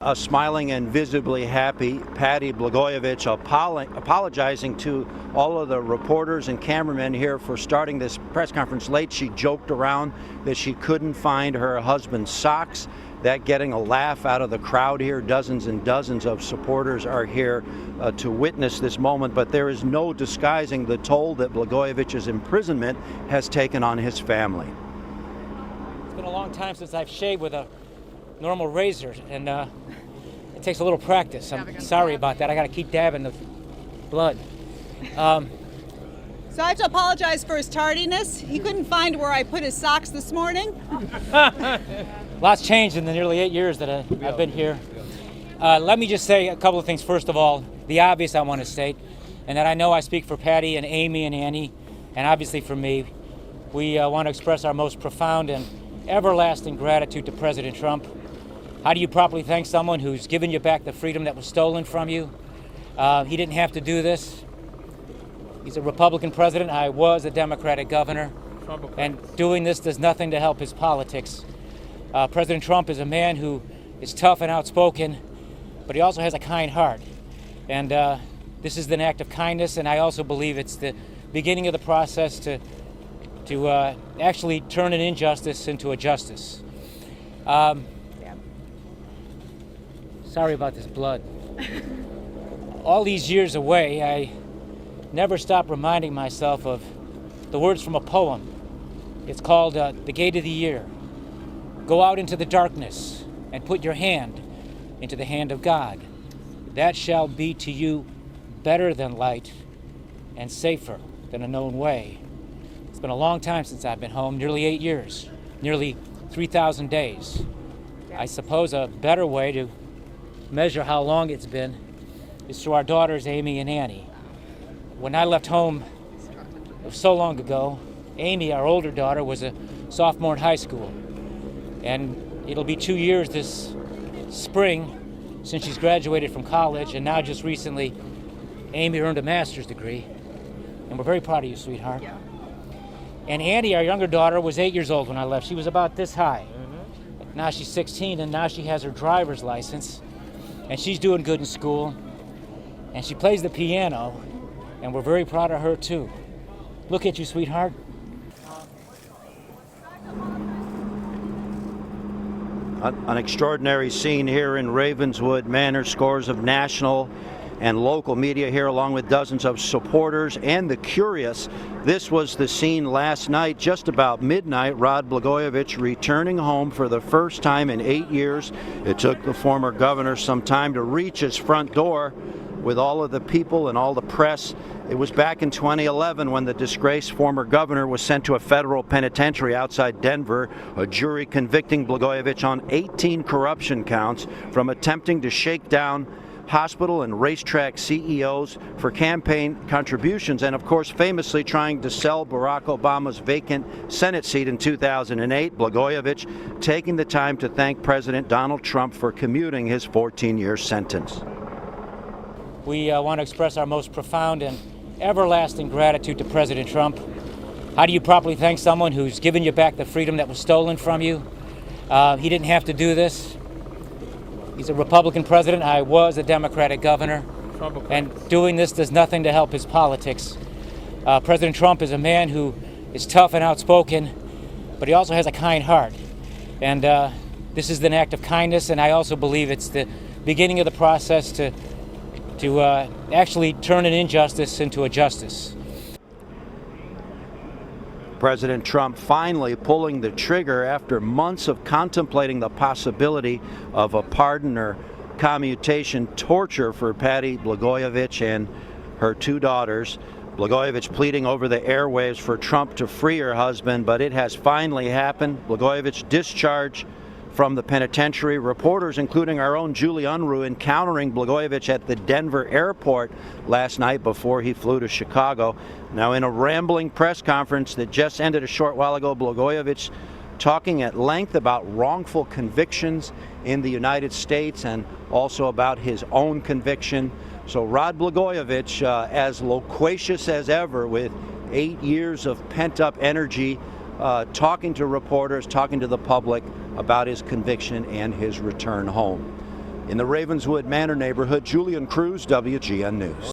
A smiling and visibly happy Patty Blagojevich apologizing to all of the reporters and cameramen here for starting this press conference late. She joked around that she couldn't find her husband's socks. That getting a laugh out of the crowd here. Dozens and dozens of supporters are here to witness this moment, but there is no disguising the toll that Blagojevich's imprisonment has taken on his family. It's been a long time since I've shaved with a normal razor, and it takes a little practice. I'm sorry about that. I got to keep dabbing the blood. So I have to apologize for his tardiness. He couldn't find where I put his socks this morning. Lots changed in the nearly 8 years that I've been here. Let me just say a couple of things. First of all, the obvious I want to state, and that I know I speak for Patty and Amy and Annie, and obviously for me. We want to express our most profound and everlasting gratitude to President Trump. How do you properly thank someone who's given you back the freedom that was stolen from you? He didn't have to do this. He's a Republican president. I was a Democratic governor. And doing this does nothing to help his politics. President Trump is a man who is tough and outspoken, but he also has a kind heart. And this is an act of kindness, and I also believe it's the beginning of the process to actually turn an injustice into a justice. Sorry about this blood. All these years away, I never stop reminding myself of the words from a poem. It's called The Gate of the Year. Go out into the darkness and put your hand into the hand of God. That shall be to you better than light and safer than a known way. It's been a long time since I've been home, nearly 8 years, nearly 3,000 days. I suppose a better way to measure how long it's been is through our daughters, Amy and Annie. When I left home so long ago, Amy, our older daughter, was a sophomore in high school. And it'll be 2 years this spring since she's graduated from college, and now just recently, Amy earned a master's degree. And we're very proud of you, sweetheart. Yeah. And Annie, our younger daughter, was 8 years old when I left. She was about this high. Now she's 16, and now she has her driver's license. And she's doing good in school, and she plays the piano, and we're very proud of her too. Look at you, sweetheart. An extraordinary scene here in Ravenswood Manor. Scores of national and local media here, along with dozens of supporters and the curious. This was the scene last night, just about midnight. Rod Blagojevich returning home for the first time in 8 years. It took the former governor some time to reach his front door with all of the people and all the press. It was back in 2011 when the disgraced former governor was sent to a federal penitentiary outside Denver, a jury convicting Blagojevich on 18 corruption counts from attempting to shake down hospital and racetrack CEOs for campaign contributions, and of course famously trying to sell Barack Obama's vacant Senate seat in 2008. Blagojevich taking the time to thank President Donald Trump for commuting his 14-year sentence. We want to express our most profound and everlasting gratitude to President Trump. How do you properly thank someone who's given you back the freedom that was stolen from you? He didn't have to do this. He's a Republican president. I was a Democratic governor. And doing this does nothing to help his politics. President Trump is a man who is tough and outspoken, but he also has a kind heart. And this is an act of kindness, and I also believe it's the beginning of the process to actually turn an injustice into a justice. President Trump finally pulling the trigger after months of contemplating the possibility of a pardon or commutation torture for Patty Blagojevich and her two daughters. Blagojevich pleading over the airwaves for Trump to free her husband, but it has finally happened. Blagojevich discharged from the penitentiary. Reporters, including our own Julie Unruh, encountering Blagojevich at the Denver airport last night before he flew to Chicago. Now, in a rambling press conference that just ended a short while ago, Blagojevich talking at length about wrongful convictions in the United States and also about his own conviction. So Rod Blagojevich, as loquacious as ever, with 8 years of pent-up energy, talking to reporters, talking to the public about his conviction and his return home. In the Ravenswood Manor neighborhood, Julian Cruz, WGN News.